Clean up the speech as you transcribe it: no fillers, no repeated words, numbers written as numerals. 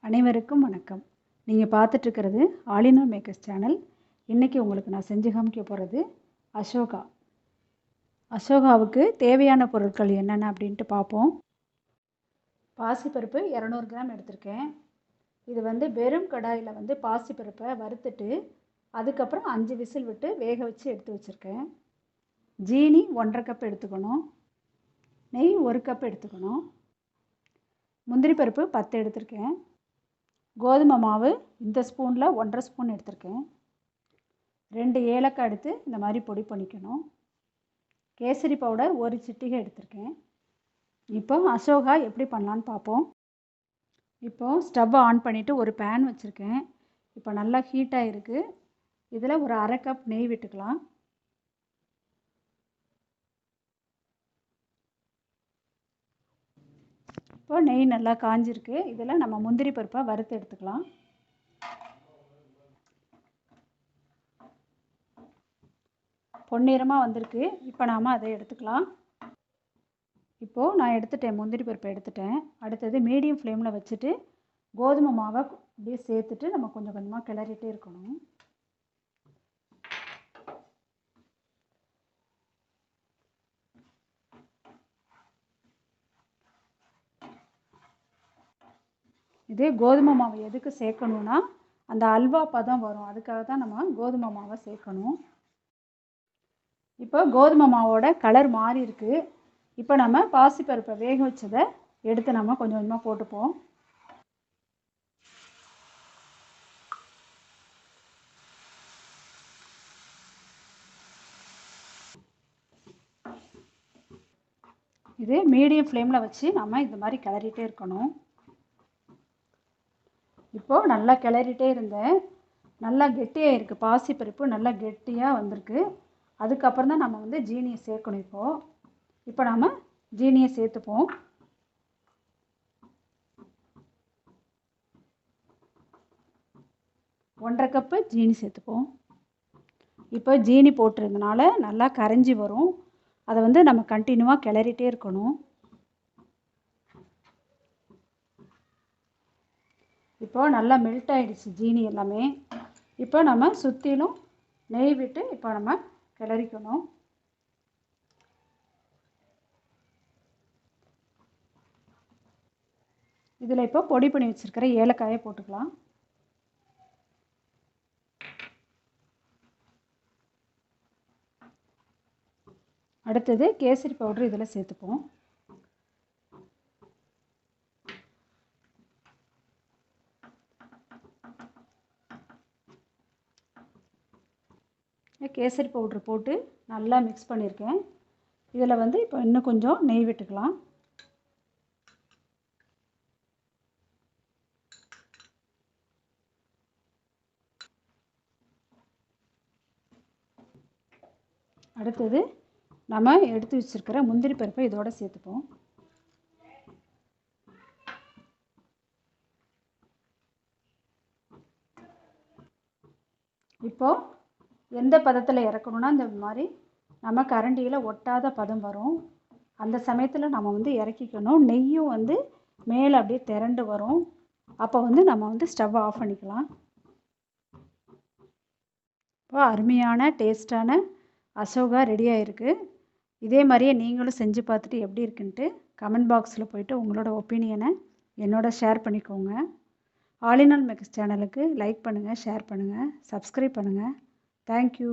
அனைவருக்கும் வணக்கம். நீங்கள் பார்த்துட்ருக்கிறது ஆலினா மேக்கர்ஸ் சேனல். இன்றைக்கி உங்களுக்கு நான் செஞ்சு காமிக்க போகிறது அசோகா. அசோகாவுக்கு தேவையான பொருட்கள் என்னென்ன அப்படின்ட்டு பார்ப்போம். பாசிப்பருப்பு 200 கிராம் எடுத்திருக்கேன். இது வெறும் கடாயில் பாசிப்பருப்பை வறுத்துட்டு அதுக்கப்புறம் 5 விசில் விட்டு வேக வச்சு எடுத்து வச்சுருக்கேன். ஜீனி 1.5 கப் எடுத்துக்கணும். நெய் 1 கப் எடுத்துக்கணும். முந்திரி பருப்பு 10 எடுத்திருக்கேன். கோதுமை மாவு இந்த ஸ்பூனில் 1.5 ஸ்பூன் எடுத்திருக்கேன். 2 ஏலக்காய் எடுத்து இந்த மாதிரி பொடி பண்ணிக்கணும். கேசரி பவுடர் 1 சிட்டிகை எடுத்திருக்கேன். இப்போ அசோகா எப்படி பண்ணலான்னு பார்ப்போம். இப்போது ஸ்டவ்வை ஆன் பண்ணிவிட்டு ஒரு பேன் வச்சுருக்கேன். இப்போ நல்லா ஹீட்டாக இருக்குது. இதில் ஒரு 1/2 கப் நெய் விட்டுக்கலாம். இப்போ நெய் நல்லா காஞ்சிருக்கு. இதில் நம்ம முந்திரி பருப்பை வறுத்து எடுத்துக்கலாம். பொன்னிறமாக வந்திருக்கு. இப்போ நாம் அதை எடுத்துக்கலாம். இப்போது நான் எடுத்துட்டேன், முந்திரி பருப்பை எடுத்துட்டேன். அடுத்தது மீடியம் ஃப்ளேமில் வச்சுட்டு கோதுமை மாவை அப்படியே சேர்த்துட்டு நம்ம கொஞ்சம் கொஞ்சமாக கிளறிட்டே இருக்கணும். இதே கோதுமை மாவு எதுக்கு சேர்க்கணுன்னா அந்த அல்வா பதம் வரும். அதுக்காக தான் நம்ம கோதுமை மாவை சேர்க்கணும். இப்போ கோதுமை மாவோட கலர் மாறி இருக்குது. இப்போ நம்ம பாசிப்பருப்பை வேக வச்சதை எடுத்து நம்ம கொஞ்சம் கொஞ்சமாக போட்டுப்போம். இது மீடியம் ஃப்ளேமில் வச்சு நம்ம இந்த மாதிரி கிளறிட்டே இருக்கணும். இப்போது நல்லா கிளறிட்டே இருந்தேன். நல்லா கெட்டியாக இருக்குது. பாசிப்பருப்பு நல்லா கெட்டியாக வந்திருக்கு. அதுக்கப்புறம் தான் நம்ம ஜீனியை சேர்க்கணும். இப்போ நம்ம ஜீனியை சேர்த்துப்போம். ஒன்றரை கப்பு ஜீனி சேர்த்துப்போம். இப்போ ஜீனி போட்டிருந்தனால நல்லா கரைஞ்சி வரும். அதை நம்ம கண்டினியூவாக கிளறிட்டே இருக்கணும். இப்போ நல்லா மெல்ட் ஆகிடுச்சு ஜீனி எல்லாமே. இப்போ நம்ம சுற்றிலும் நெய் விட்டு இப்போ நம்ம கிளறிக்கணும். இதில் இப்போ பொடி பண்ணி வச்சுருக்கிற ஏலக்காயை போட்டுக்கலாம். அடுத்தது கேசரி பவுடர் இதில் சேர்த்துப்போம். கேசரி பவுடர் போட்டு நல்லா மிக்ஸ் பண்ணியிருக்கேன். இதில் இப்போ இன்னும் கொஞ்சம் நெய் விட்டுக்கலாம். அடுத்தது நம்ம எடுத்து வச்சுருக்கிற முந்திரி பருப்பை இதோட சேர்த்துப்போம். இப்போது எந்த பதத்தில் இறக்கணுன்னா இந்த மாதிரி நம்ம கரண்டியில் ஒட்டாத பதம் வரும். அந்த சமயத்தில் நம்ம இறக்கிக்கணும். நெய்யும் மேலே அப்படியே திரண்டு வரும். அப்போ நம்ம ஸ்டவ் ஆஃப் பண்ணிக்கலாம். இப்போ அருமையான டேஸ்டான அசோகா ரெடியாக இருக்குது. இதே மாதிரியே நீங்களும் செஞ்சு பார்த்துட்டு எப்படி இருக்குன்ட்டு கமெண்ட் பாக்ஸில் போய்ட்டு உங்களோட ஒப்பீனியனை என்னோட ஷேர் பண்ணிக்கோங்க. ஆலினா மேக்கர்ஸ் சேனலுக்கு லைக் பண்ணுங்கள், ஷேர் பண்ணுங்கள், சப்ஸ்கிரைப் பண்ணுங்கள். தேங்க்யூ.